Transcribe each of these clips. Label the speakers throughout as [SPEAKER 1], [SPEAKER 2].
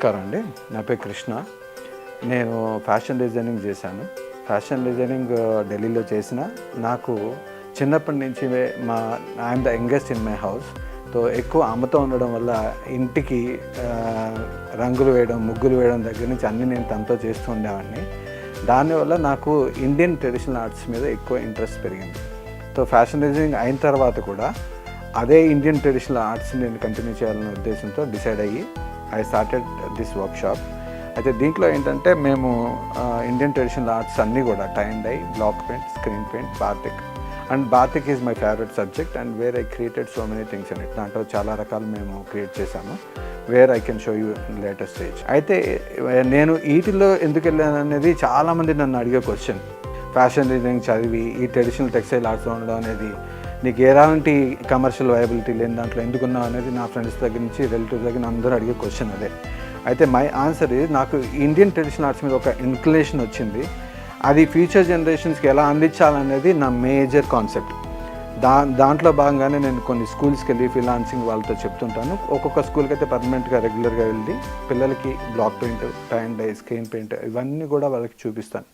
[SPEAKER 1] నమస్కారం అండి. నా పేరు కృష్ణ. నేను ఫ్యాషన్ డిజైనింగ్ చేశాను. ఫ్యాషన్ డిజైనింగ్ ఢిల్లీలో చేసిన నాకు చిన్నప్పటి నుంచి I'm the youngest in my house. ఎక్కువ అమ్మతో ఉండడం వల్ల ఇంటికి రంగులు వేయడం, ముగ్గులు వేయడం దగ్గర నుంచి అన్నీ నేను తనతో చేస్తూ ఉండేవాడిని. దానివల్ల నాకు ఇండియన్ ట్రెడిషనల్ ఆర్ట్స్ మీద ఎక్కువ ఇంట్రెస్ట్ పెరిగింది. ఫ్యాషన్ డిజైనింగ్ అయిన తర్వాత కూడా అదే ఇండియన్ ట్రెడిషనల్ ఆర్ట్స్ని నేను కంటిన్యూ చేయాలనే ఉద్దేశంతో డిసైడ్ అయ్యి ఐ స్టార్టెడ్ దిస్ వర్క్షాప్. అయితే దీంట్లో ఏంటంటే మేము ఇండియన్ ట్రెడిషనల్ ఆర్ట్స్ అన్నీ కూడా tie and dye, block paint, screen paint, batik. And batik is my favourite subject and where I created so many things in it. దాంట్లో చాలా రకాలు మేము క్రియేట్ చేశాము, where I can show you in latest stage. అయితే నేను వీటిలో ఎందుకు వెళ్ళాను అనేది చాలామంది నన్ను అడిగే క్వశ్చన్. ఫ్యాషన్ డిజైనింగ్ చదివి ఈ ట్రెడిషనల్ టెక్స్టైల్ ఆర్ట్స్లో ఉండడం అనేది నీకు ఎలాంటి కమర్షియల్ వైబిలిటీ లేని దాంట్లో ఎందుకున్నావు అనేది నా ఫ్రెండ్స్ దగ్గర నుంచి, రిలేటివ్స్ దగ్గర అందరూ అడిగే క్వశ్చన్ అదే. అయితే మై ఆన్సర్ ఈజ్, నాకు ఇండియన్ ట్రెడిషనల్ ఆర్ట్స్ మీద ఒక ఇన్క్లినేషన్ వచ్చింది. అది ఫ్యూచర్ జనరేషన్స్కి ఎలా అందించాలనేది నా మేజర్ కాన్సెప్ట్. దాంట్లో భాగంగానే నేను కొన్ని స్కూల్స్కి వెళ్ళి ఫ్రీలాన్సింగ్ వాళ్ళతో చెప్తుంటాను. ఒక్కొక్క స్కూల్కి అయితే పర్మనెంట్గా రెగ్యులర్గా వెళ్ళి పిల్లలకి block paint, tie and dye, screen paint ఇవన్నీ కూడా వాళ్ళకి చూపిస్తాను.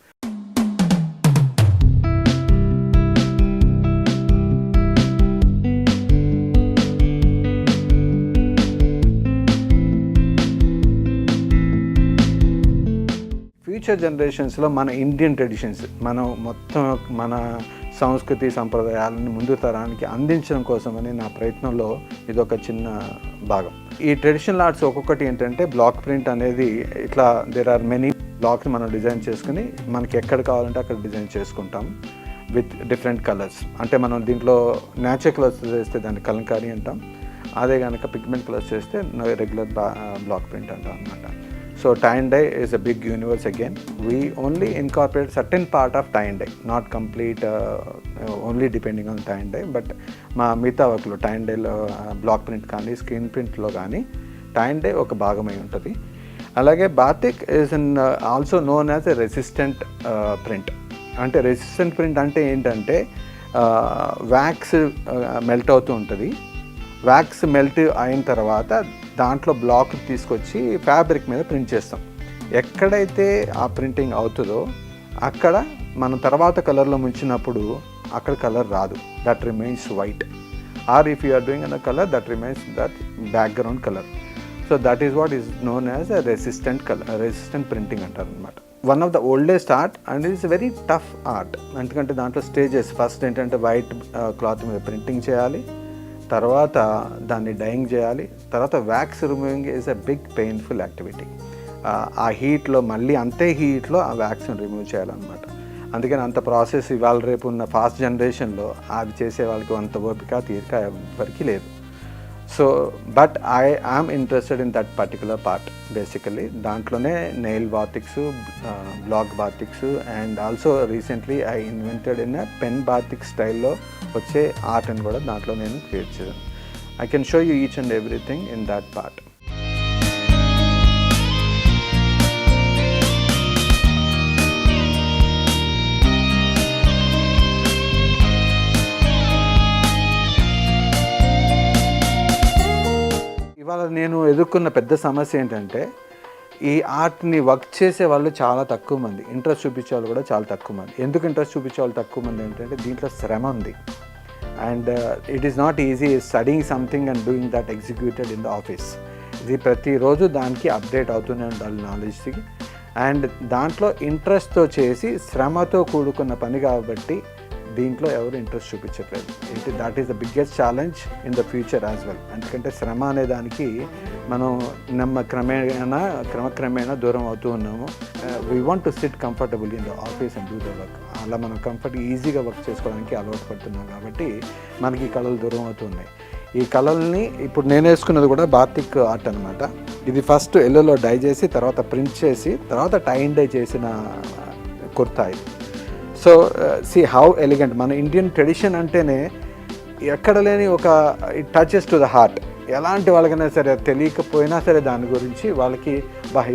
[SPEAKER 1] ఫ్యూచర్ జనరేషన్స్లో మన ఇండియన్ ట్రెడిషన్స్, మన సంస్కృతి సంప్రదాయాలను ముందు తరానికి అందించడం కోసమని నా ప్రయత్నంలో ఇదొక చిన్న భాగం. ఈ ట్రెడిషనల్ ఆర్ట్స్ ఒక్కొక్కటి ఏంటంటే బ్లాక్ ప్రింట్ అనేది ఇట్లా దేర్ ఆర్ మెనీ బ్లాక్స్ మనం డిజైన్ చేసుకుని మనకి ఎక్కడ కావాలంటే అక్కడ డిజైన్ చేసుకుంటాం విత్ డిఫరెంట్ కలర్స్. అంటే మనం దీంట్లో న్యాచురల్ కలర్స్ చేస్తే దాన్ని కలంకారీ అంటాం, అదే కనుక పిగ్మెంట్ కలర్స్ చేస్తే రెగ్యులర్ బ్లాక్ ప్రింట్ అంటాం అనమాట. So tie and dye is a big universe again. We only incorporate certain part of tie and dye, not complete only depending on tie and dye, but మా మిగతా వర్క్లో tie and dyeలో black print కానీ screen ప్రింట్లో కానీ tie and dye ఒక భాగమై ఉంటుంది. అలాగే batik is also known as a resistant print. అంటే రెసిస్టెంట్ ప్రింట్ అంటే ఏంటంటే వ్యాక్స్ మెల్ట్ అవుతూ ఉంటుంది. వ్యాక్స్ మెల్ట్ అయిన తర్వాత దాంట్లో బ్లాక్ తీసుకొచ్చి ఫ్యాబ్రిక్ మీద ప్రింట్ చేస్తాం. ఎక్కడైతే ఆ ప్రింటింగ్ అవుతుందో అక్కడ మనం తర్వాత కలర్లో ముంచినప్పుడు అక్కడ కలర్ రాదు, that remains white. Or if you are doing an colour that remains that background colour. So that is what is known as a resistant printing అంటారు అనమాట. One of the oldest art and it's very tough art. ఎందుకంటే దాంట్లో stages, first ఏంటంటే white cloth మీద printing చేయాలి, తర్వాత దాన్ని dyeing చేయాలి, తర్వాత wax removing is a big painful activity. ఆ హీట్లో మళ్ళీ అంతే హీట్లో ఆ వ్యాక్స్ని రిమూవ్ చేయాలన్నమాట. అందుకని అంత ప్రాసెస్ ఇవాళ రేపు ఉన్న ఫాస్ట్ జనరేషన్లో అది చేసే వాళ్ళకి అంత ఓపిక తీరిక ఎవరికి లేదు. So but I am interested in that particular part basically. దాంట్లోనే nail batiks, block batiks and also recently I invented in pen batik స్టైల్లో వచ్చే ఆర్ట్ అని కూడా దాంట్లో నేను క్రియేట్ చేశాను. I can show you each and everything in that part. ఇవాళ నేను ఎదుర్కొన్న పెద్ద సమస్య ఏంటంటే ఈ ఆర్ట్ని వర్క్ చేసే వాళ్ళు చాలా తక్కువ మంది, ఇంట్రెస్ట్ చూపించే వాళ్ళు కూడా చాలా తక్కువ మంది. ఎందుకు ఇంట్రెస్ట్ చూపించే వాళ్ళు తక్కువ మంది ఏంటంటే దీంట్లో శ్రమ ఉంది. And it is not easy studying something and doing that executed in the office. ఇది ప్రతిరోజు దానికి అప్డేట్ అవుతూనే ఉండాలి నాలెడ్జ్కి. అండ్ దాంట్లో ఇంట్రెస్ట్తో చేసి శ్రమతో కూడుకున్న పని కాబట్టి దీంట్లో ఎవరు ఇంట్రెస్ట్ చూపించట్లేదు. That is the biggest challenge in the future as well. ఎందుకంటే శ్రమ అనే దానికి మనం క్రమక్రమేణా దూరం అవుతూ ఉన్నాము. We want to SIT comfortable in the office and do the work. అలా మనం ఈజీగా వర్క్ చేసుకోవడానికి అలవాటు పడుతున్నాం కాబట్టి మనకి ఈ కళలు దూరం అవుతున్నాయి. ఈ కళల్ని ఇప్పుడు నేను వేసుకున్నది కూడా బాతిక్ ఆర్ట్ అనమాట. ఇది ఫస్ట్ ఎల్లోలో డై చేసి తర్వాత ప్రింట్ చేసి తర్వాత టై అండ్ డై చేసిన కుర్తా ఇది. So see how elegant. మన ఇండియన్ ట్రెడిషన్ అంటేనే ఎక్కడ లేని ఒక it touches to the heart. ఎలాంటి వాళ్ళకైనా సరే తెలియకపోయినా సరే దాని గురించి వాళ్ళకి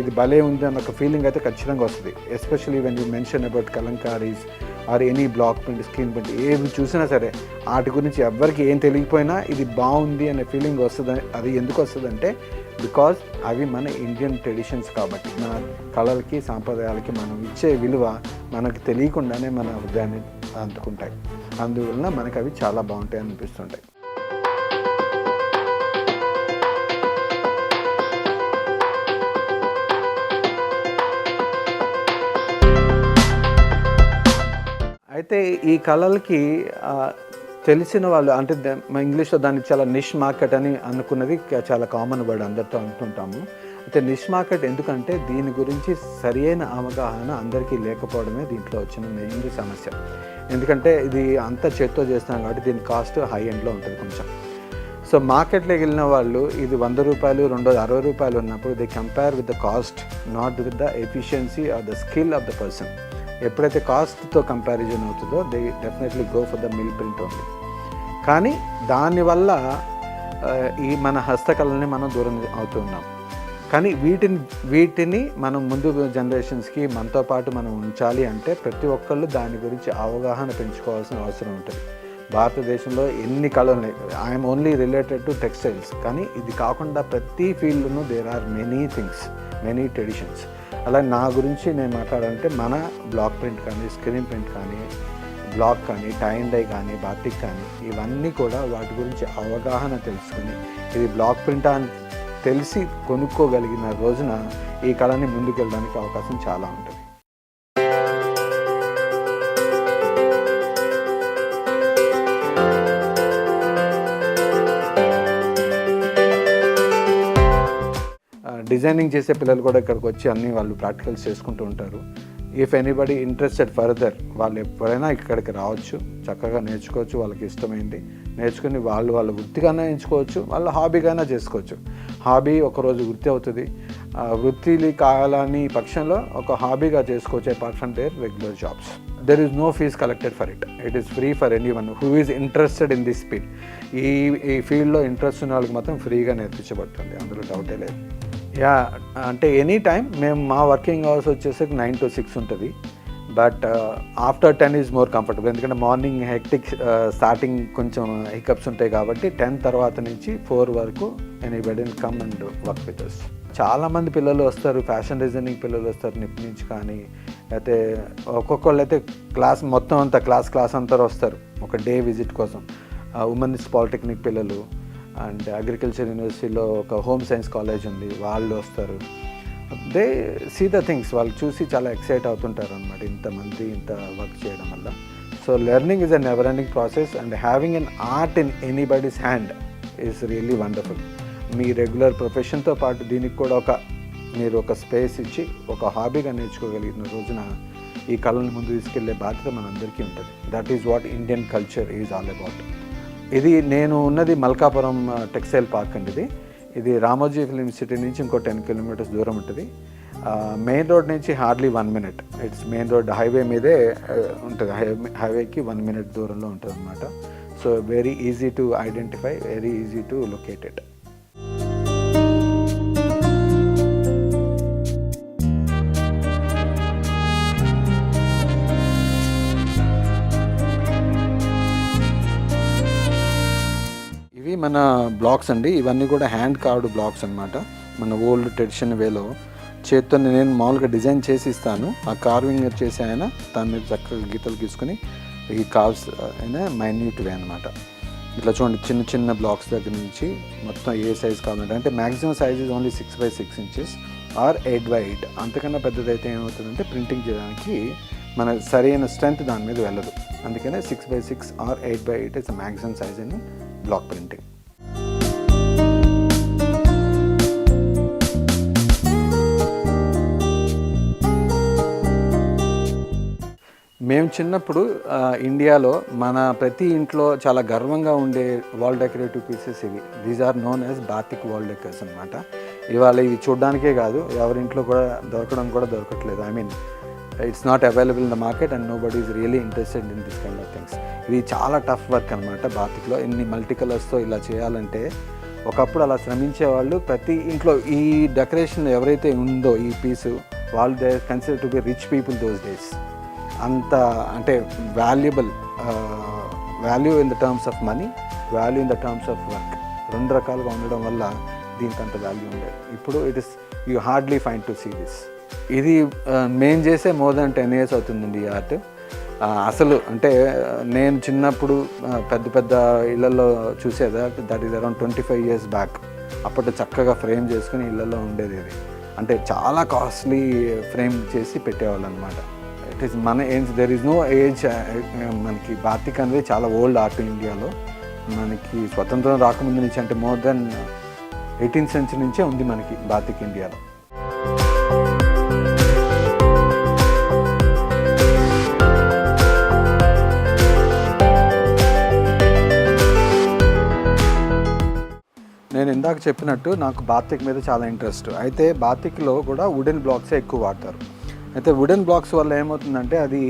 [SPEAKER 1] ఇది భలే ఉంది అన్న ఒక ఫీలింగ్ అయితే ఖచ్చితంగా వస్తుంది. Especially when you mention about kalamkaris or any block print, screen print ఏవి చూసినా సరే వాటి గురించి ఎవరికి ఏం తెలియకపోయినా ఇది బాగుంది అనే ఫీలింగ్ వస్తుంది. అది ఎందుకు వస్తుందంటే బికాజ్ అవి మన ఇండియన్ ట్రెడిషన్స్ కాబట్టి మన కళలకి సాంప్రదాయాలకి మనం ఇచ్చే విలువ మనకు తెలియకుండానే మన హృదయాన్ని అందుకుంటాయి. అందువలన మనకు అవి చాలా బాగుంటాయి అనిపిస్తుంటాయి. అయితే ఈ కళలకి తెలిసిన వాళ్ళు అంటే ఇంగ్లీష్లో దానికి చాలా నిష్ మార్కెట్ అని అనుకున్నది చాలా కామన్ వర్డ్, అందరితో అంటుంటాము. అయితే నిష్ మార్కెట్ ఎందుకంటే దీని గురించి సరైన అవగాహన అందరికీ లేకపోవడమే దీంట్లో వచ్చిన మెయిన్ సమస్య. ఎందుకంటే ఇది అంతా చేత్తో చేస్తాం కాబట్టి దీని కాస్ట్ హై ఎండ్లో ఉంటుంది కొంచెం. సో మార్కెట్లోకి వెళ్ళిన వాళ్ళు ఇది 100 రూపాయలు 260 రూపాయలు ఉన్నప్పుడు they compare with the cost, not with the efficiency or the skill of the person. ఎప్పుడైతే కాస్ట్తో కంపారిజన్ అవుతుందో they definitely go for the mill print only. కానీ దానివల్ల ఈ మన హస్తకళని మనం దూరం అవుతున్నాం. కానీ వీటిని మనం ముందు జనరేషన్స్కి మనతో పాటు మనం ఉంచాలి అంటే ప్రతి ఒక్కళ్ళు దాని గురించి అవగాహన పెంచుకోవాల్సిన అవసరం ఉంటుంది. భారతదేశంలో ఎన్ని కళలు ఉన్నాయి, I'm only related to textiles, కానీ ఇది కాకుండా ప్రతి ఫీల్డ్లోనూ there are many things, many traditions. అలా నా గురించి నేను మాట్లాడాలంటే మన బ్లాక్ ప్రింట్ కానీ, స్క్రీన్ ప్రింట్ కానీ, బ్లాక్ కానీ, టై అండ్ డై కానీ, బాతిక్ కానీ, ఇవన్నీ కూడా వాటి గురించి అవగాహన తెలుసుకుని ఇది బ్లాక్ ప్రింట్ అని తెలిసి కొనుక్కోగలిగిన రోజున ఈ కళని ముందుకెళ్ళడానికి అవకాశం చాలా ఉంటుంది. డిజైనింగ్ చేసే పిల్లలు కూడా ఇక్కడికి వచ్చి అన్ని వాళ్ళు ప్రాక్టికల్స్ చేసుకుంటూ ఉంటారు. ఇఫ్ ఎనీబడి ఇంట్రెస్టెడ్ ఫర్దర్ వాళ్ళు ఎప్పుడైనా ఇక్కడికి రావచ్చు, చక్కగా నేర్చుకోవచ్చు, వాళ్ళకి ఇష్టమైంది నేర్చుకుని వాళ్ళ వృత్తిగానే ఎంచుకోవచ్చు, వాళ్ళ హాబీగానే చేసుకోవచ్చు. హాబీ ఒకరోజు వృత్తి అవుతుంది, వృత్తి కావాలని పక్షంలో ఒక హాబీగా చేసుకోవచ్చు apart from their regular jobs. There is no fees collected for it. It is free for any one who is interested in this field. ఈ ఫీల్డ్లో ఇంట్రెస్ట్ ఉన్న వాళ్ళకి మాత్రం ఫ్రీగా నేర్పించబడుతుంది, అందులో డౌటే లేదు. అంటే ఎనీ టైం మేము మా వర్కింగ్ అవర్స్ వచ్చేసరికి 9 to 6 ఉంటుంది. But after 10 is more comfortable. ఎందుకంటే మార్నింగ్ హెక్టిక్ స్టార్టింగ్ కొంచెం హికప్స్ ఉంటాయి కాబట్టి 10 తర్వాత నుంచి 4 వరకు anybody come and work with us. చాలామంది పిల్లలు వస్తారు, ఫ్యాషన్ డిజైనింగ్ పిల్లలు వస్తారు నిప్ నుంచి. కానీ అయితే ఒక్కొక్కళ్ళు అయితే క్లాస్ మొత్తం అంతా క్లాస్ అంతా వస్తారు ఒక డే విజిట్ కోసం. ఉమెన్స్ పాలిటెక్నిక్ పిల్లలు అండ్ అగ్రికల్చర్ యూనివర్సిటీలో ఒక హోమ్ సైన్స్ కాలేజ్ ఉంది, వాళ్ళు వస్తారు. దే సీ ద థింగ్స్, వాళ్ళు చూసి చాలా ఎక్సైట్ అవుతుంటారు అనమాట, ఇంతమంది ఇంత వర్క్ చేయడం వల్ల. So learning is a never ending process and having an art in anybody's hand is really wonderful. మీ రెగ్యులర్ ప్రొఫెషన్తో పాటు దీనికి కూడా మీరు ఒక స్పేస్ ఇచ్చి ఒక హాబీగా నేర్చుకోగలిగిన రోజున ఈ కళను ముందు తీసుకెళ్లే బాధ్యత మనందరికీ ఉంటుంది. That is what Indian culture is all about. ఇది నేను ఉన్నది మల్కాపురం టెక్స్టైల్ పార్క్ అండి. ఇది రామోజీ ఫిలిం సిటీ నుంచి ఇంకో 10 kilometers దూరం ఉంటుంది. మెయిన్ రోడ్ నుంచి hardly 1 minute. It's main road highway మీదే ఉంటుంది, హైవేకి 1 minute దూరంలో ఉంటుంది అనమాట. So very easy to identify, very easy to locate it. మన బ్లాక్స్ అండి, ఇవన్నీ కూడా హ్యాండ్ కార్వ్డ్ బ్లాక్స్ అనమాట. మన ఓల్డ్ ట్రెడిషన్ వేలో చేత్తో నేను మామూలుగా డిజైన్ చేసి ఇస్తాను, ఆ కార్వింగ్ చేసి ఆయన దాని మీద చక్కగా గీతలు గీసుకొని ఈ కార్వ్స్ అయినా మైన్యూట్ వే అనమాట. ఇట్లా చూడండి, చిన్న బ్లాక్స్ దగ్గర నుంచి మొత్తం ఏ సైజ్ కావాలంటే, అంటే maximum size is only 6x6 inches or 8x8. అంతకన్నా పెద్దదైతే ఏమవుతుందంటే ప్రింటింగ్ చేయడానికి మన సరైన స్ట్రెంత్ దాని మీద వెళ్ళదు. అందుకనే 6x6 or 8x8 is maximum size in block printing. మేము చిన్నప్పుడు ఇండియాలో మన ప్రతి ఇంట్లో చాలా గర్వంగా ఉండే వాల్ డెకరేటివ్ పీసెస్ ఇవి. These are known as batik wall decors అనమాట. ఇవాళ ఇవి చూడడానికే కాదు, ఎవరింట్లో కూడా దొరకట్లేదు. I mean it's not available in the market and no body is really interested in this kind of things. ఇవి చాలా టఫ్ వర్క్ అనమాట. బాతిక్లో ఎన్ని మల్టీ కలర్స్తో ఇలా చేయాలంటే ఒకప్పుడు అలా శ్రమించేవాళ్ళు. ప్రతి ఇంట్లో ఈ డెకరేషన్ ఎవరైతే ఉందో ఈ పీసు, వాళ్ళు they consider to be rich people those days. అంత అంటే value in the terms of money, value in the terms of work, రెండు రకాలుగా ఉండడం వల్ల దీనికి అంత వాల్యూ ఉండేది. ఇప్పుడు it is you hardly find to see this. ఇది మేము చేసే మోర్ దాన్ 10 years అవుతుందండి ఈ ఆర్ట్. అసలు అంటే నేను చిన్నప్పుడు పెద్ద పెద్ద ఇళ్ళల్లో చూసేదా, that is around 25 years back. అప్పట్లో చక్కగా ఫ్రేమ్ చేసుకుని ఇళ్ళల్లో ఉండేది ఇది. అంటే చాలా కాస్ట్లీ ఫ్రేమ్ చేసి పెట్టేవాళ్ళు అనమాట. ఇట్ ఈస్ మన age, there is no age. మనకి బాతిక్ అనేది చాలా ఓల్డ్ ఆర్ట్ ఇండియాలో. మనకి స్వతంత్రం రాకముందు నుంచి, అంటే మోర్ దెన్ 18th century నుంచే ఉంది మనకి బాతిక్ ఇండియాలో. నేను ఇందాక చెప్పినట్టు నాకు బాతిక్ మీద చాలా ఇంట్రెస్ట్. అయితే బాతిక్లో కూడా వుడెన్ బ్లాక్సే ఎక్కువ వాడతారు. అయితే వుడెన్ బ్లాక్స్ వల్ల ఏమవుతుందంటే అది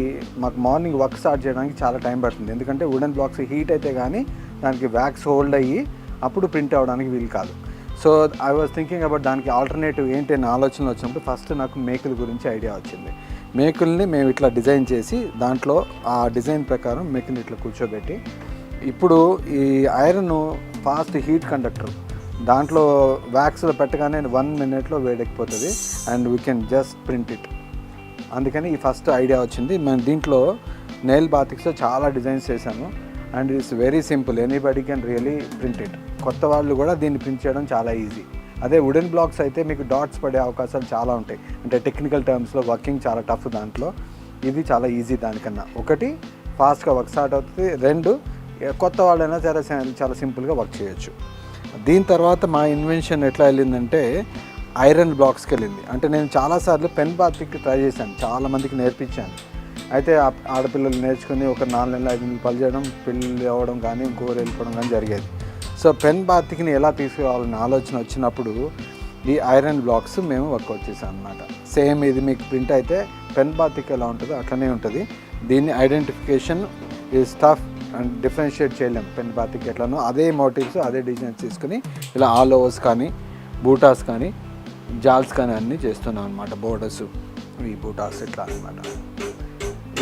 [SPEAKER 1] మాకు మార్నింగ్ వర్క్ స్టార్ట్ చేయడానికి చాలా టైం పడుతుంది. ఎందుకంటే వుడెన్ బ్లాక్స్ హీట్ అయితే కానీ దానికి వ్యాక్స్ హోల్డ్ అయ్యి అప్పుడు ప్రింట్ అవ్వడానికి వీలు కాదు. So I was thinking about దానికి ఆల్టర్నేటివ్ ఏంటి అని ఆలోచనలు వచ్చినప్పుడు ఫస్ట్ నాకు మేకుల గురించి ఐడియా వచ్చింది. మేకుల్ని మేము ఇట్లా డిజైన్ చేసి దాంట్లో ఆ డిజైన్ ప్రకారం మేకుని ఇట్లా కూర్చోబెట్టి, ఇప్పుడు ఈ ఐరన్ ఫాస్ట్ హీట్ కండక్టర్, దాంట్లో వ్యాక్స్లో పెట్టగానే 1 minute వేడెక్కిపోతుంది and we can just print it. అందుకని ఈ ఫస్ట్ ఐడియా వచ్చింది. మేము దీంట్లో నెయిల్ బాతిక్స్లో చాలా డిజైన్స్ చేశాను and it's very simple, anybody can really print it. కొత్త వాళ్ళు కూడా దీన్ని ప్రింట్ చేయడం చాలా ఈజీ. అదే వుడెన్ బ్లాక్స్ అయితే మీకు డాట్స్ పడే అవకాశాలు చాలా ఉంటాయి. అంటే టెక్నికల్ టర్మ్స్లో వర్కింగ్ చాలా టఫ్ దాంట్లో. ఇది చాలా ఈజీ. దానికన్నా ఒకటి ఫాస్ట్గా వర్క్ స్టార్ట్ అవుతుంది, 2 కొత్త వాళ్ళైనా చాలా సింపుల్గా వర్క్ చేయొచ్చు. దీని తర్వాత మా ఇన్వెన్షన్ ఎట్లా వెళ్ళిందంటే ఐరన్ బ్లాక్స్కి వెళ్ళింది. అంటే నేను చాలాసార్లు పెన్ బాతిక్ ట్రై చేశాను, చాలామందికి నేర్పించాను. అయితే ఆడపిల్లలు నేర్చుకుని ఒక 4 నెలలు 5 నెలలు పని చేయడం, పెళ్ళి అవ్వడం కానీ ఇంకోరు వెళ్ళిపోవడం కానీ జరిగేది. సో పెన్ బాతిక్ని ఎలా తీసుకురావాలని ఆలోచన వచ్చినప్పుడు ఈ ఐరన్ బ్లాక్స్ మేము వర్కౌట్ చేసాం అనమాట. సేమ్ ఇది మీకు ప్రింట్ అయితే పెన్ బాతిక్ ఎలా ఉంటుందో అట్లనే ఉంటుంది. దీన్ని ఐడెంటిఫికేషన్ ఈ స్టఫ్ అండ్ డిఫరెన్షియేట్ చేయలేం. పెన్ బాతిక్ ఎట్లానో అదే మోటివ్స్ అదే డిజైన్స్ తీసుకుని ఇలా ఆల్ ఓవర్స్ కానీ బూటాస్ కానీ జాల్స్ కానీ అన్నీ చేస్తున్నాం అనమాట. బోర్డర్స్, ఈ బూటాస్ ఇట్లా అనమాట.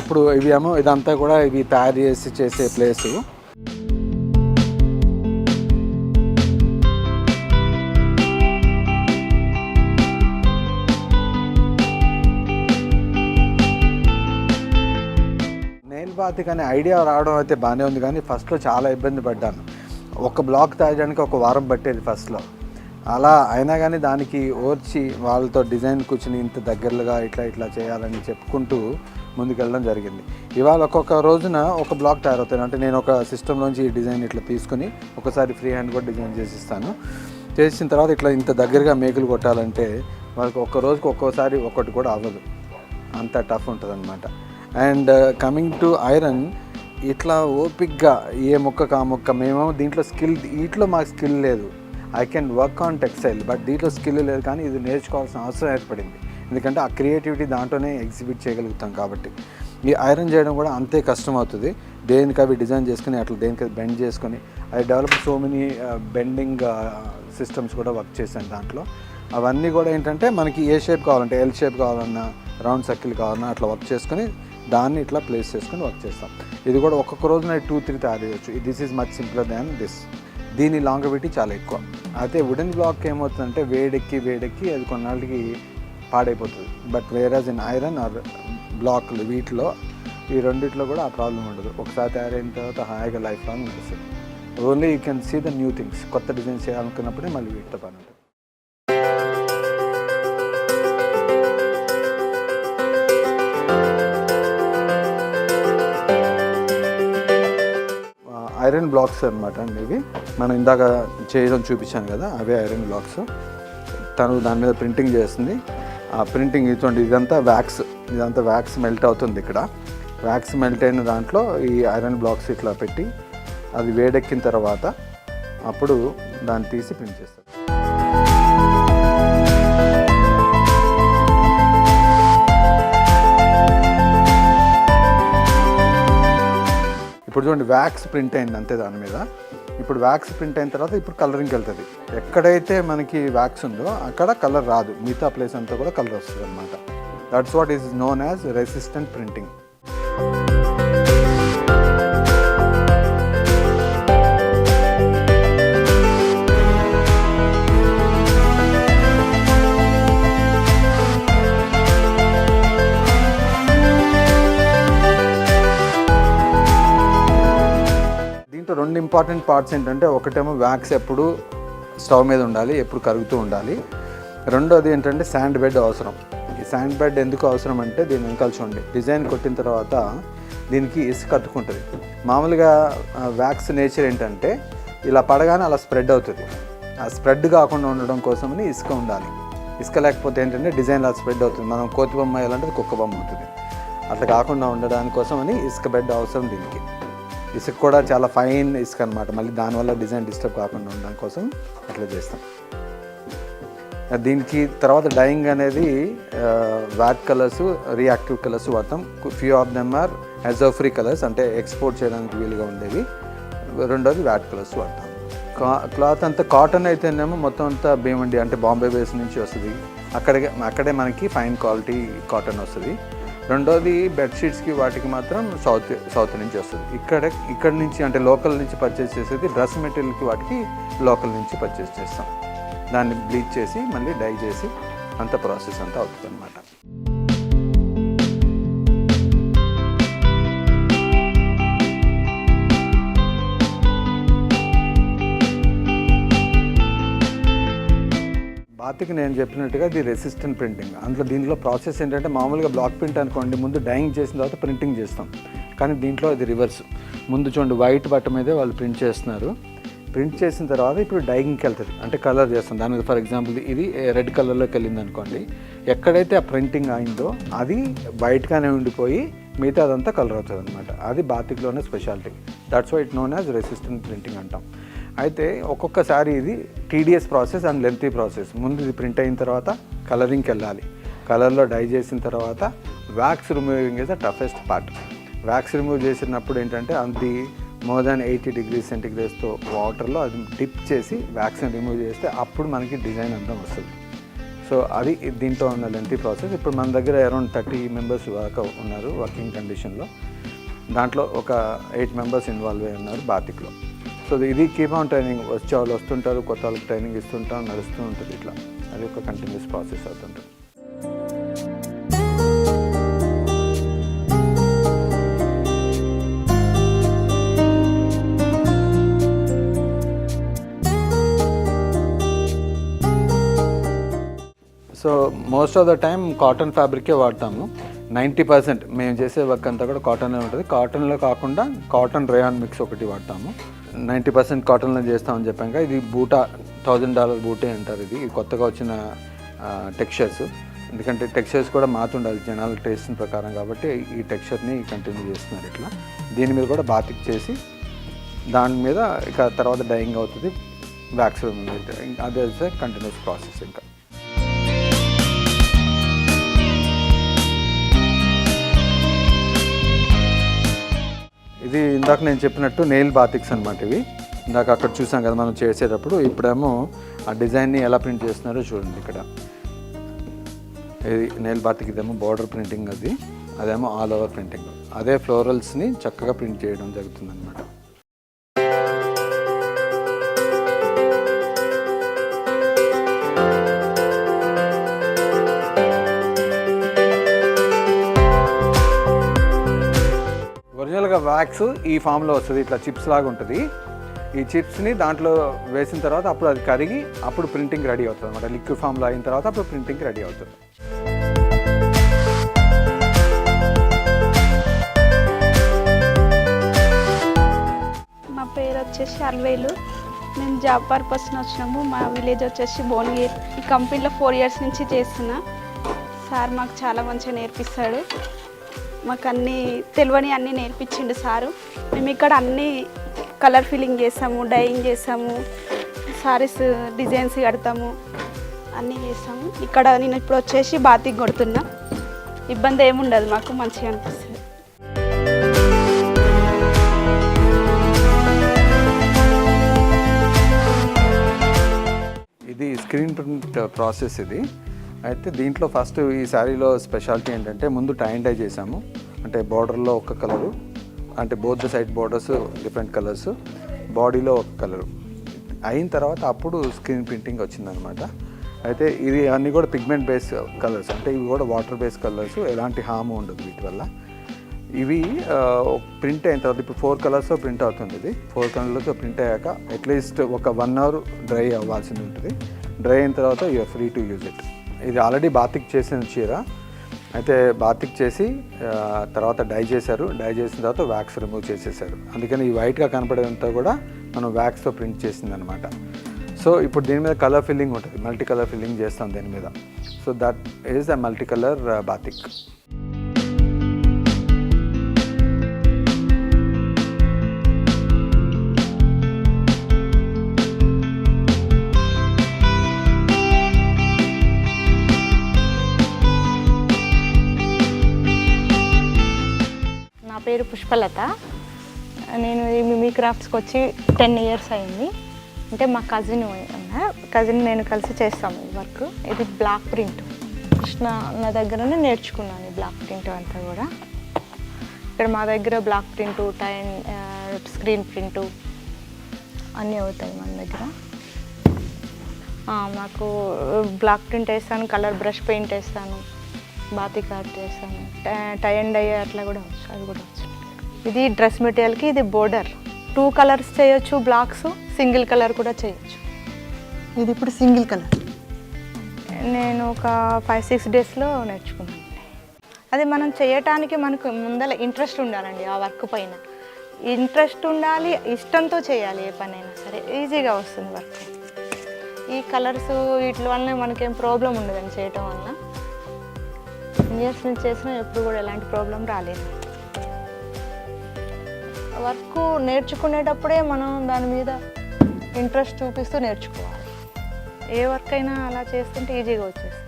[SPEAKER 1] ఇప్పుడు ఇవి ఏమో ఇదంతా కూడా ఇవి తయారు చేసి చేసే ప్లేసు. నెయిల్ బాతిక్ అనే ఐడియా రావడం అయితే బాగానే ఉంది, కానీ ఫస్ట్లో చాలా ఇబ్బంది పడ్డాను. ఒక బ్లాక్ తయారు చేయడానికి 1 వారం పట్టేది ఫస్ట్లో. అలా అయినా కానీ దానికి ఓర్చి వాళ్ళతో డిజైన్ కూర్చుని ఇంత దగ్గరగా ఇట్లా చేయాలని చెప్పుకుంటూ ముందుకెళ్ళడం జరిగింది. ఇవాళ ఒక్కొక్క రోజున ఒక బ్లాక్ తయారవుతాను. అంటే నేను ఒక సిస్టంలోంచి ఈ డిజైన్ ఇట్లా తీసుకుని ఒకసారి ఫ్రీ హ్యాండ్ కూడా డిజైన్ చేసిస్తాను. చేసిన తర్వాత ఇట్లా ఇంత దగ్గరగా మేకులు కొట్టాలంటే వాళ్ళకి ఒక్క రోజుకి ఒక్కోసారి ఒక్కటి కూడా అవ్వదు, అంత టఫ్ ఉంటుంది అనమాట. అండ్ కమింగ్ టు ఐరన్, ఇట్లా ఓపిక్గా ఏ ముక్కకు ఆ ముక్క, మేము దీంట్లో స్కిల్, వీటిలో మాకు స్కిల్ లేదు. I can work on textile, but దీంట్లో స్కిల్ లేదు. కానీ ఇది నేర్చుకోవాల్సిన అవసరం ఏర్పడింది, ఎందుకంటే ఆ క్రియేటివిటీ దాంట్లోనే ఎగ్జిబిట్ చేయగలుగుతాం కాబట్టి. ఈ ఐరన్ చేయడం కూడా అంతే కష్టం అవుతుంది. దేనికి అవి డిజైన్ చేసుకుని అట్లా దేనికి అది బెండ్ చేసుకొని, I develop so many bending systems కూడా వర్క్ చేశాను దాంట్లో. అవన్నీ కూడా ఏంటంటే మనకి ఏ షేప్ కావాలంటే, ఎల్ షేప్ కావాలన్నా, రౌండ్ సర్కిల్ కావాలన్నా అట్లా వర్క్ చేసుకొని దాన్ని ఇట్లా ప్లేస్ చేసుకొని వర్క్ చేస్తాం. ఇది కూడా ఒక్కొక్క రోజున 2-3 తయారు చేయొచ్చు. This is much simpler than this. దీని లాంగవిటీ చాలా ఎక్కువ. అయితే వుడెన్ బ్లాక్ ఏమవుతుందంటే వేడెక్కి అది కొన్నాళ్ళకి పాడైపోతుంది. But whereas in iron are బ్లాక్లు, వీటిలో ఈ రెండిట్లో కూడా ఆ ప్రాబ్లం ఉండదు. ఒకసారి తయారైన తర్వాత హాయిగా లైఫ్ లాంగ్ ఉంటుంది. Only you can see the new things. కొత్త డిజైన్ చేయాలనుకున్నప్పుడే మళ్ళీ వీటితో పని ఉంటుంది. ఐరన్ బ్లాక్స్ అనమాట అండి ఇవి. మనం ఇందాక చేయడం చూపించాను కదా, అవే ఐరన్ బ్లాక్స్. తను దాని మీద ప్రింటింగ్ చేస్తుంది. ఆ ప్రింటింగ్ ఇటువంటి ఇదంతా వ్యాక్స్ మెల్ట్ అవుతుంది. ఇక్కడ వ్యాక్స్ మెల్ట్ అయిన దాంట్లో ఈ ఐరన్ బ్లాక్స్ ఇట్లా పెట్టి అది వేడెక్కిన తర్వాత అప్పుడు దాన్ని తీసి ప్రింట్ చేస్తారు. ఇప్పుడు చూడండి, వ్యాక్స్ ప్రింట్ అయింది అంతే దాని మీద. ఇప్పుడు వ్యాక్స్ ప్రింట్ అయిన తర్వాత ఇప్పుడు కలరింగ్కి వెళ్తుంది. ఎక్కడైతే మనకి వ్యాక్స్ ఉందో అక్కడ కలర్ రాదు, మిగతా ప్లేస్ అంతా కూడా కలర్ వస్తుంది అనమాట. That's what is known as resistant printing. దాంట్లో 2 ఇంపార్టెంట్ పార్ట్స్ ఏంటంటే, ఒకటేమో వ్యాక్స్ ఎప్పుడు స్టవ్ మీద ఉండాలి, ఎప్పుడు కరుగుతూ ఉండాలి. రెండోది ఏంటంటే శాండ్ బెడ్ అవసరం. ఈ శాండ్ బెడ్ ఎందుకు అవసరం అంటే, దీని వెనకాల చూడండి, డిజైన్ కొట్టిన తర్వాత దీనికి ఇసుక అతుక్కుంటుంది. మామూలుగా వ్యాక్స్ నేచర్ ఏంటంటే ఇలా పడగానే అలా స్ప్రెడ్ అవుతుంది. ఆ స్ప్రెడ్ కాకుండా ఉండడం కోసమని ఇసుక ఉండాలి. ఇసుక లేకపోతే ఏంటంటే డిజైన్ అలా స్ప్రెడ్ అవుతుంది. మనం కోతి బొమ్మ వేయాలంటే కుక్క బొమ్మ అవుతుంది. అట్లా కాకుండా ఉండడానికి కోసమని ఇసుక బెడ్ అవసరం దీనికి. ఇసుక కూడా చాలా ఫైన్ ఇసుక అనమాట. మళ్ళీ దానివల్ల డిజైన్ డిస్టర్బ్ కాకుండా ఉండడం కోసం అట్లా చేస్తాం. దీనికి తర్వాత డైయింగ్ అనేది వాట్ కలర్స్, రియాక్టివ్ కలర్స్ వాడతాం. Few of them are azo free colours, అంటే ఎక్స్పోర్ట్ చేయడానికి వీలుగా ఉండేవి. రెండోది వాట్ కలర్స్ వాడతాం. క్లాత్ అంతా కాటన్ అయితేనేమో మొత్తం అంతా భీమండి, అంటే బాంబే బేస్ నుంచి వస్తుంది. అక్కడే మనకి ఫైన్ క్వాలిటీ కాటన్ వస్తుంది. రెండోది బెడ్షీట్స్కి వాటికి మాత్రం సౌత్ నుంచి వస్తుంది. ఇక్కడ నుంచి అంటే లోకల్ నుంచి పర్చేస్ చేసేది డ్రెస్ మెటీరియల్కి వాటికి లోకల్ నుంచి పర్చేస్ చేస్తాం. దాన్ని బ్లీచ్ చేసి మళ్ళీ డై చేసి అంత ప్రాసెస్ అంతా అవుతుంది అన్నమాట. బాతికి నేను చెప్పినట్టుగా ఇది రెసిస్టెంట్ ప్రింటింగ్. దీంట్లో ప్రాసెస్ ఏంటంటే, మామూలుగా బ్లాక్ ప్రింట్ అనుకోండి, ముందు డైయింగ్ చేసిన తర్వాత ప్రింటింగ్ చేస్తాం. కానీ దీంట్లో అది రివర్స్. ముందు చూడండి, వైట్ బట్ట మీదే వాళ్ళు ప్రింట్ చేస్తున్నారు. ప్రింట్ చేసిన తర్వాత ఇప్పుడు డైయింగ్కి వెళ్తుంది, అంటే కలర్ చేస్తాం. దాని మీద ఫర్ ఎగ్జాంపుల్ ఇది రెడ్ కలర్లోకి వెళ్ళింది అనుకోండి, ఎక్కడైతే ఆ ప్రింటింగ్ అయిందో అది వైట్గానే ఉండిపోయి మిగతా అదంతా కలర్ అవుతుంది అనమాట. అది బాతిక్లోనే speciality. That's why it known as resistant printing అంటాం. అయితే ఒక్కొక్కసారి ఇది tedious process and lengthy process. ముందు ఇది ప్రింట్ అయిన తర్వాత కలరింగ్కి వెళ్ళాలి. కలర్లో డై చేసిన తర్వాత wax removing is the toughest part. Wax remove చేసినప్పుడు ఏంటంటే, అది మోర్ దాన్ 80 degrees సెంటిగ్రేడ్స్తో వాటర్లో అది డిప్ చేసి వ్యాక్స్ని రిమూవ్ చేస్తే అప్పుడు మనకి డిజైన్ అంతా వస్తుంది. సో అది దీంట్లో ఉన్న లెంతీ ప్రాసెస్. ఇప్పుడు మన దగ్గర అరౌండ్ 30 members ఉన్నారు వర్కింగ్ కండిషన్లో. దాంట్లో ఒక 8 members ఇన్వాల్వ్ అయి ఉన్నారు బాతిక్లో. సో ఇది కీప్ ఆన్ ట్రైనింగ్. వచ్చే వాళ్ళు వస్తుంటారు, కొత్త వాళ్ళకి ట్రైనింగ్ ఇస్తుంటాం, నడుస్తూ ఉంటుంది. ఇట్లా అది ఒక కంటిన్యూస్ ప్రాసెస్ అవుతుంటుంది. So most of the time cotton ఫ్యాబ్రికే వాడతాము. 90% మేము చేసే వర్క్ అంతా కూడా కాటన్లో ఉంటుంది. కాటన్లో కాకుండా కాటన్ రేయాన్ మిక్స్ ఒకటి వాడతాము. 90% కాటన్లో చేస్తామని చెప్పాక, ఇది బూటా $1000 బూటే అంటారు. ఇది కొత్తగా వచ్చిన టెక్స్చర్స్. ఎందుకంటే టెక్స్చర్స్ కూడా మారుతుండాలి జనాల టేస్ట్ ప్రకారం, కాబట్టి ఈ టెక్స్చర్ని కంటిన్యూ చేస్తున్నారు. ఇట్లా దీని మీద కూడా బాతిక్ చేసి దాని మీద ఇక తర్వాత డైయింగ్ అవుతుంది, వ్యాక్స్ అదే కంటిన్యూస్ ప్రాసెస్. ఇంకా ఇది ఇందాక నేను చెప్పినట్టు నెయిల్ బాతిక్స్ అనమాట. ఇవి ఇందాక అక్కడ చూసాం కదా మనం చేసేటప్పుడు. ఇప్పుడేమో ఆ డిజైన్ని ఎలా ప్రింట్ చేస్తున్నారో చూడండి. ఇక్కడ ఇది నెయిల్ బాతిక్, ఇదేమో బార్డర్ ప్రింటింగ్, అదేమో ఆల్ ఓవర్ ప్రింటింగ్. అదే ఫ్లోరల్స్ని చక్కగా ప్రింట్ చేయడం జరుగుతుంది అనమాట. ఒరిజినల్గా వ్యాక్స్ ఈ ఫామ్లో వస్తుంది, ఇట్లా చిప్స్ లాగా ఉంటుంది. ఈ చిప్స్ని దాంట్లో వేసిన తర్వాత అప్పుడు అది కరిగి అప్పుడు ప్రింటింగ్ రెడీ అవుతుంది అనమాట. లిక్విడ్ ఫామ్లో అయిన తర్వాత అప్పుడు ప్రింటింగ్ రెడీ అవుతుంది.
[SPEAKER 2] మా పేరు వచ్చేసి అల్వేలు. మేము జాబ్ పర్పస్ని వచ్చినాము. మా విలేజ్ వచ్చేసి భువనగిరి. ఈ కంపెనీలో 4 years నుంచి చేస్తున్నా. సార్ మాకు చాలా మంచిగా నేర్పిస్తాడు. మాకు అన్నీ తెలియని అన్నీ నేర్పించిండు సారు. మేము ఇక్కడ అన్నీ కలర్ ఫిల్లింగ్ చేస్తాము, డైయింగ్ చేస్తాము, సారీస్ డిజైన్స్ కడతాము, అన్నీ చేస్తాము. ఇక్కడ నేను ఇప్పుడు వచ్చేసి బాతిక్ కొడుతున్నా. ఇబ్బంది ఏముండదు, మాకు మంచిగా అనిపిస్తుంది.
[SPEAKER 1] ఇది స్క్రీన్ ప్రింట్ ప్రాసెస్. ఇది అయితే దీంట్లో ఫస్ట్ ఈ శారీలో స్పెషాలిటీ ఏంటంటే, ముందు టై అండ్ డై చేసాము. అంటే బార్డర్లో ఒక కలరు, అంటే both the side borders different colours, బాడీలో ఒక కలరు అయిన తర్వాత అప్పుడు స్క్రీన్ ప్రింటింగ్ వచ్చిందనమాట. అయితే ఇది అన్నీ కూడా పిగ్మెంట్ బేస్ కలర్స్, అంటే ఇవి కూడా వాటర్ బేస్ కలర్స్. ఎలాంటి హామ్ ఉండదు వీటి వల్ల. ఇవి ప్రింట్ అయిన తర్వాత ఇప్పుడు 4 కలర్స్లో ప్రింట్ అవుతుంది. ఇది 4 కలర్స్లో ప్రింట్ అయ్యాక అట్లీస్ట్ ఒక 1 అవర్ డ్రై అవ్వాల్సి ఉంటుంది. డ్రై అయిన తర్వాత you're free to use it. ఇది ఆల్రెడీ బాతిక్ చేసిన చీర అయితే బాతిక్ చేసి తర్వాత డై చేశారు. డై చేసిన తర్వాత వ్యాక్స్ రిమూవ్ చేసేసారు. అందుకని ఈ వైట్గా కనపడేదంతా కూడా మనం వ్యాక్స్తో ప్రింట్ చేసింది అనమాట. సో ఇప్పుడు దీని మీద కలర్ ఫిల్లింగ్ ఉంటుంది, మల్టీ కలర్ ఫిల్లింగ్ చేస్తాం దీని మీద. So that is the multi colour batik.
[SPEAKER 3] నా పేరు పుష్పలత. నేను ఈ మిమీ క్రాఫ్ట్స్కి వచ్చి 10 ఇయర్స్ అయింది. అంటే మా కజిన్ నేను కలిసి చేస్తాము ఈ వర్క్. ఇది బ్లాక్ ప్రింట్ కృష్ణ నా దగ్గరనే నేర్చుకున్నాను. ఈ బ్లాక్ ప్రింట్ అంతా కూడా ఇక్కడ మా దగ్గర బ్లాక్ ప్రింటు, స్క్రీన్ ప్రింటు అన్నీ అవుతాయి మన దగ్గర. నాకు బ్లాక్ ప్రింట్ వేస్తాను, కలర్ బ్రష్ పెయింట్ వేస్తాను, బాతిక్ ఆర్ట్ చేస్తాను, టై అండ్ డై అట్లా కూడా వచ్చు, అది కూడా వచ్చు. ఇది డ్రెస్ మెటీరియల్కి ఇది బోర్డర్. 2 కలర్స్ చేయొచ్చు, బ్లాక్స్ సింగిల్ కలర్ కూడా చేయొచ్చు.
[SPEAKER 4] ఇది ఇప్పుడు సింగిల్ కలర్
[SPEAKER 3] నేను ఒక 5-6 డేస్లో నేర్చుకున్నాను. అది మనం చేయటానికి మనకు ముందర ఇంట్రెస్ట్ ఉండాలండి. ఆ వర్క్ పైన ఇంట్రెస్ట్ ఉండాలి, ఇష్టంతో చేయాలి. ఏ పనైనా సరే ఈజీగా వస్తుంది వర్క్. ఈ కలర్స్ వీటి వల్ల మనకేం ప్రాబ్లం ఉండదండి చేయటం వల్ల. ఇయర్స్ నుంచి చేసినా ఎప్పుడు కూడా ఎలాంటి ప్రాబ్లం రాలేదు. వర్క్ నేర్చుకునేటప్పుడే మనం దాని మీద ఇంట్రెస్ట్ చూపిస్తూ నేర్చుకోవాలి. ఏ వర్క్ అయినా అలా చేస్తుంటే ఈజీగా వచ్చేస్తుంది.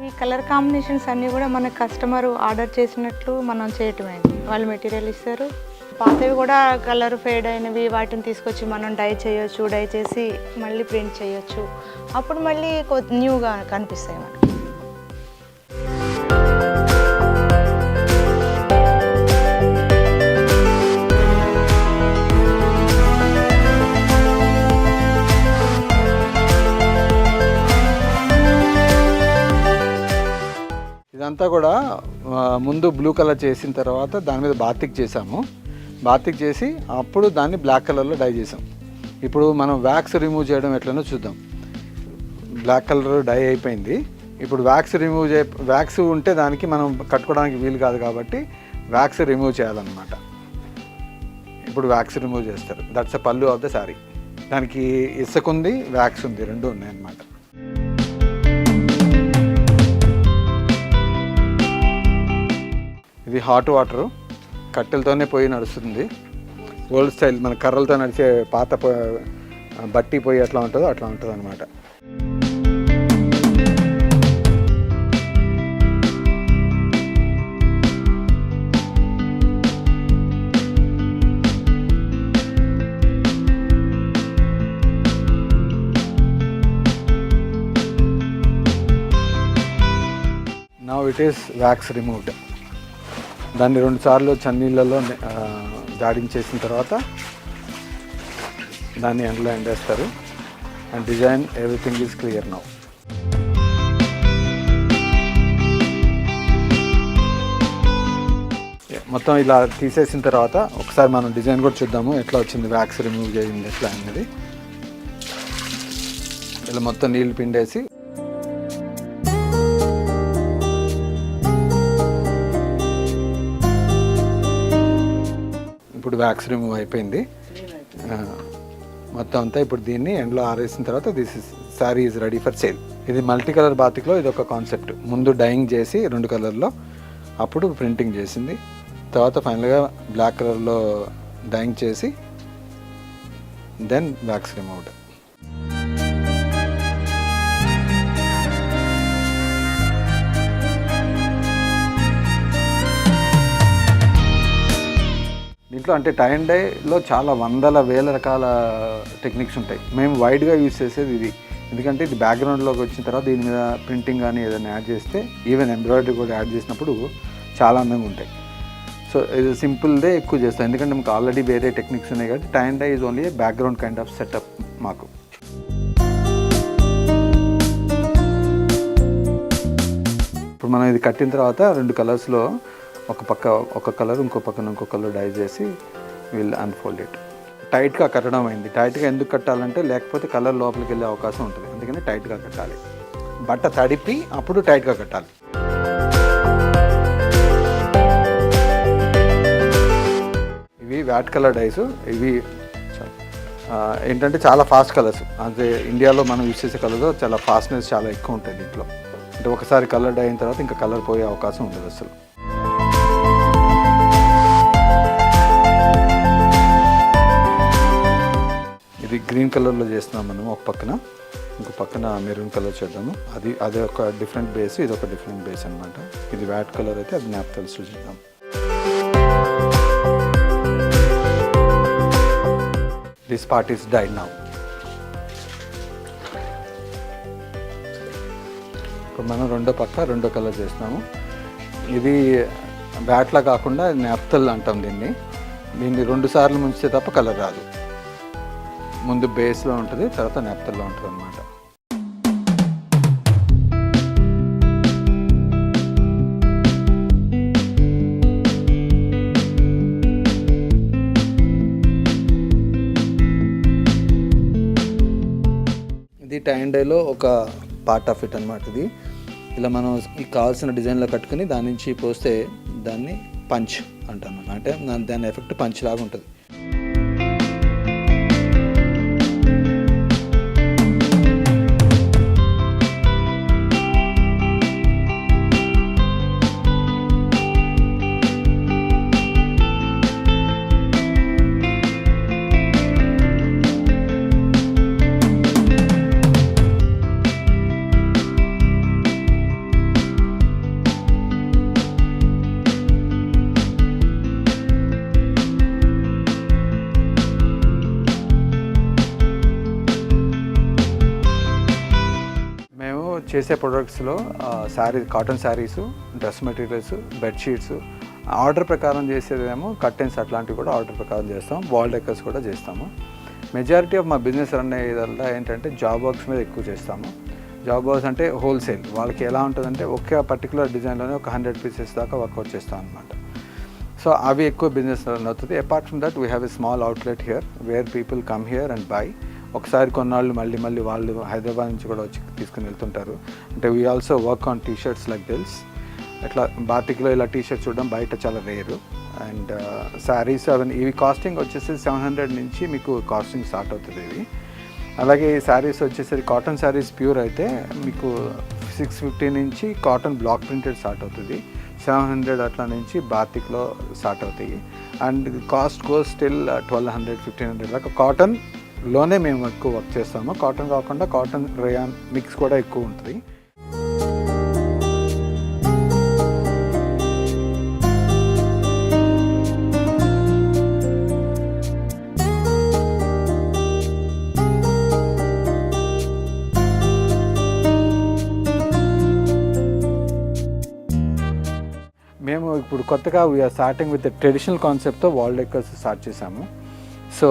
[SPEAKER 3] ఈ కలర్ కాంబినేషన్స్ అన్నీ కూడా మన కస్టమర్ ఆర్డర్ చేసినట్లు మనం చేయటమే. వాళ్ళు మెటీరియల్ ఇస్తారు. పాతవి కూడా కలర్ ఫేడ్ అయినవి వాటిని తీసుకొచ్చి మనం డై చేయొచ్చు. డై చేసి మళ్ళీ ప్రింట్ చేయొచ్చు. అప్పుడు మళ్ళీ న్యూగా కనిపిస్తాయి మనకి.
[SPEAKER 1] ఇదంతా కూడా ముందు బ్లూ కలర్ చేసిన తర్వాత దాని మీద బాతిక్ చేసాము. బాతిక్ చేసి అప్పుడు దాన్ని బ్లాక్ కలర్లో డై చేసాం. ఇప్పుడు మనం వ్యాక్స్ రిమూవ్ చేయడం ఎట్లనో చూద్దాం. బ్లాక్ కలర్ డై అయిపోయింది. ఇప్పుడు వ్యాక్స్ ఉంటే దానికి మనం కట్టుకోవడానికి వీలు కాదు కాబట్టి వ్యాక్స్ రిమూవ్ చేయాలన్నమాట. ఇప్పుడు వ్యాక్స్ రిమూవ్ చేస్తారు. దట్స్ అ పళ్ళు ఆఫ్ ద శారీ. దానికి ఇసుక ఉంది, వ్యాక్స్ ఉంది, 2 ఉన్నాయన్నమాట. ఇది హాట్ వాటరు, కట్టెలతోనే పొయ్యి నడుస్తుంది. ఓల్డ్ స్టైల్ మన కర్రలతో నడిచే పాత బట్టి పొయ్యి ఎట్లా ఉంటుందో అట్లా ఉంటుంది అనమాట. Now it is wax removed. దాన్ని 2 సార్లు చన్నీళ్ళలో జాడించేసిన తర్వాత దాన్ని ఎండలో ఎండేస్తారు. And design everything is clear now. మొత్తం ఇలా తీసేసిన తర్వాత ఒకసారి మనం డిజైన్ కూడా చూద్దాము ఎట్లా వచ్చింది, వ్యాక్స్ రిమూవ్ చేయింది ఎట్లా అనేది. ఇలా మొత్తం నీళ్ళు పిండేసి ఇప్పుడు వ్యాక్స్ రిమూవ్ అయిపోయింది మొత్తం అంతా. ఇప్పుడు దీన్ని ఎండలో ఆరేసిన తర్వాత sari is ready for sale. ఇది మల్టీ కలర్ బాతిక్లో ఇది ఒక కాన్సెప్ట్. ముందు డైయింగ్ చేసి 2 కలర్లో అప్పుడు ప్రింటింగ్ చేసింది. తర్వాత ఫైనల్గా బ్లాక్ కలర్లో డైయింగ్ చేసి దెన్ వ్యాక్స్ రిమూవ్డ్. దీంట్లో అంటే టై అండ్ డైలో చాలా వందల వేల రకాల టెక్నిక్స్ ఉంటాయి. మేము వైడ్గా యూజ్ చేసేది ఇది. ఎందుకంటే ఇది బ్యాక్గ్రౌండ్లోకి వచ్చిన తర్వాత దీని మీద ప్రింటింగ్ కానీ ఏదైనా యాడ్ చేస్తే, ఈవెన్ ఎంబ్రాయిడరీ కూడా యాడ్ చేసినప్పుడు చాలా అందంగా ఉంటాయి. సో ఇది సింపుల్దే ఎక్కువ చేస్తాం. ఎందుకంటే మాకు ఆల్రెడీ వేరే టెక్నిక్స్ ఉన్నాయి కాబట్టి tie and dye is only background kind of setup మాకు. ఇప్పుడు మనం ఇది కట్టిన తర్వాత 2 కలర్స్లో ఒక కలర్ ఇంకో కలర్ డై చేసి వీల్ అన్ఫోల్డ్ ఇట్. టైట్గా కట్టడం అయింది. టైట్గా ఎందుకు కట్టాలంటే లేకపోతే కలర్ లోపలికి వెళ్ళే అవకాశం ఉంటుంది, అందుకని టైట్గా కట్టాలి. బట్ట తడిపి అప్పుడు టైట్గా కట్టాలి. ఇవి వ్యాట్ కలర్ డైస్. ఇవి ఏంటంటే చాలా ఫాస్ట్ కలర్స్, అంటే ఇండియాలో మనం యూజ్ చేసే కలర్లో చాలా ఫాస్ట్నెస్ చాలా ఎక్కువ ఉంటుంది దీంట్లో. అంటే ఒకసారి కలర్ డై అయిన తర్వాత ఇంకా కలర్ పోయే అవకాశం ఉండదు అసలు. ఇది గ్రీన్ కలర్లో చేస్తున్నాం మనం ఒక పక్కన, ఇంకో పక్కన మెరూన్ కలర్ చేద్దాము. అది ఒక డిఫరెంట్ బేస్, ఇది ఒక డిఫరెంట్ బేస్ అనమాట. ఇది వ్యాట్ కలర్ అయితే అది నాప్థల్స్లో చేద్దాం. This part is died now. ఇప్పుడు మనం రెండో కలర్ చేస్తున్నాము. ఇది వ్యాట్లా కాకుండా నాప్థల్ అంటాం దీన్ని. 2 సార్లు ముంచితే తప్ప కలర్ రాదు. ముందు బేస్లో ఉంటుంది, తర్వాత నాప్థల్లో ఉంటుంది అనమాట. ఇది టై అండ్ డైలో ఒక పార్ట్ ఆఫ్ ఇట్ అనమాట. ఇది ఇలా మనం ఈ కావాల్సిన డిజైన్లో కట్టుకుని దాని నుంచి పోస్తే దాన్ని పంచ్ అంటాం అన్నమాట. దాని ఎఫెక్ట్ పంచ్ లాగా ఉంటుంది. చేసే ప్రొడక్ట్స్లో cotton saris, dress materials, bedsheets order ప్రకారం చేసేదేమో కర్టెన్స్ అట్లాంటివి కూడా ఆర్డర్ ప్రకారం చేస్తాం. వాల్ డెకర్స్ కూడా చేస్తాము. మెజారిటీ ఆఫ్ మా బిజినెస్ రన్ అయ్యేదల్లా ఏంటంటే జాబ్ వర్క్స్ మీద ఎక్కువ చేస్తాము. జాబ్ వర్క్స్ అంటే హోల్సేల్. వాళ్ళకి ఎలా ఉంటుందంటే ఒకే పర్టికులర్ డిజైన్లోనే ఒక 100 పీసెస్ దాకా వర్కౌట్ చేస్తాం అనమాట. సో అవి ఎక్కువ బిజినెస్ రన్ అవుతుంది. Apart from that we have a small outlet here where people come here and by. ఒకసారి కొన్నాళ్ళు మళ్ళీ వాళ్ళు హైదరాబాద్ నుంచి కూడా వచ్చి తీసుకుని వెళ్తుంటారు. అంటే we also work on t-shirts like this. ఇట్లా బాటిక్లో ఇలా టీషర్ట్స్ చూడడం బయట చాలా రేరు. అండ్ శారీస్ ఇవి కాస్టింగ్ వచ్చేసి 700 నుంచి మీకు కాస్టింగ్ స్టార్ట్ అవుతుంది ఇవి. అలాగే ఈ శారీస్ వచ్చేసరికి కాటన్ శారీస్ ప్యూర్ అయితే మీకు 650 నుంచి కాటన్ బ్లాక్ ప్రింటెడ్ స్టార్ట్ అవుతుంది. 700 అట్లా నుంచి బాతిక్లో స్టార్ట్ అవుతాయి. అండ్ కాస్ట్ గోస్ స్టిల్ 1200, 1500 దాకా. కాటన్లోనే మేము ఎక్కువ వర్క్ చేస్తాము. కాటన్ కాకుండా కాటన్ రేయాన్ మిక్స్ కూడా ఎక్కువ ఉంటుంది. మేము ఇప్పుడు కొత్తగా వీఆర్ స్టార్టింగ్ విత్ ట్రెడిషనల్ కాన్సెప్ట్తో వాల్ డెకర్స్ స్టార్ట్ చేసాము. సో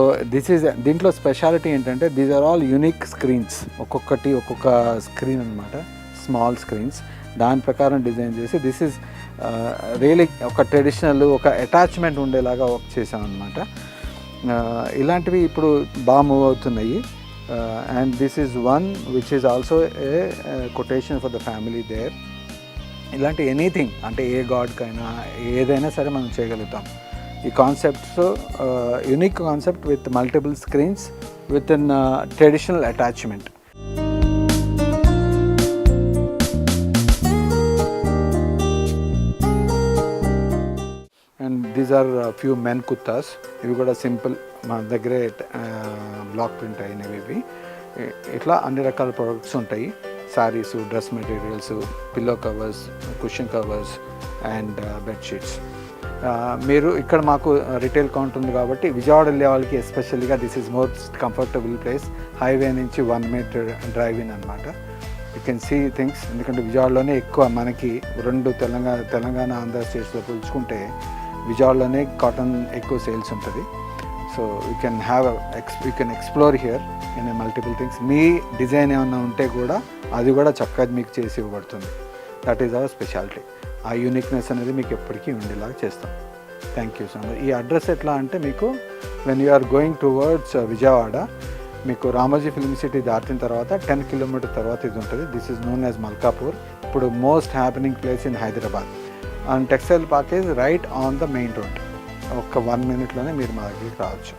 [SPEAKER 1] దీంట్లో స్పెషాలిటీ ఏంటంటే these are all unique screens. ఒక్కొక్క స్క్రీన్ అనమాట, స్మాల్ స్క్రీన్స్. దాని ప్రకారం డిజైన్ చేసి దిస్ ఈజ్ రియలీ ఒక ట్రెడిషనల్ ఒక అటాచ్మెంట్ ఉండేలాగా వర్క్ చేసామన్నమాట. ఇలాంటివి ఇప్పుడు బాగా మూవ్ అవుతున్నాయి. And this is one which is also a quotation for the family there. ఇలాంటి ఎనీథింగ్ అంటే ఏ గాడ్కైనా ఏదైనా సరే మనం చేయగలుగుతాం. ఈ concepts unique concept with multiple screens with an traditional attachment. And these are few men kurtas. ఇవి కూడా సింపుల్, మన దగ్గరే బ్లాక్ ప్రింట్ అయినవి ఇవి. ఇట్లా అన్ని రకాల ప్రొడక్ట్స్ ఉంటాయి. Saris, dress materials, pillow covers, cushion covers and bedsheets. మీరు ఇక్కడ మాకు రిటైల్ కౌంటర్ ఉంది కాబట్టి విజయవాడ వెళ్ళే వాళ్ళకి ఎస్పెషల్గా this is most comfortable place. Highway నుంచి 1 minute డ్రైవ్ ఇన్ అనమాట. You can see things. ఎందుకంటే విజయవాడలోనే ఎక్కువ మనకి రెండు తెలంగాణ ఆంధ్ర స్టేట్స్లో పోల్చుకుంటే విజయవాడలోనే కాటన్ ఎక్కువ సేల్స్ ఉంటుంది. So you can explore here in multiple things. మీ డిజైన్ ఏమన్నా ఉంటే కూడా అది కూడా చక్కగా మీకు చేసి ఇవ్వబడుతుంది. That is our speciality. ఆ యూనిక్నెస్ అనేది మీకు ఎప్పటికీ ఉండేలాగా చేస్తాం. Thank you so much. ఈ అడ్రస్ ఎట్లా అంటే మీకు when you are going towards Vijayawada, మీకు రామోజీ ఫిల్మ్ సిటీ దాటిన తర్వాత 10 కిలోమీటర్ తర్వాత ఇది ఉంటుంది. This is known as Malkapur. ఇప్పుడు most happening place in Hyderabad. And textile park is right on the main road. ఒక్క 1 మినిట్లోనే మీరు మా దగ్గరికి రావచ్చు.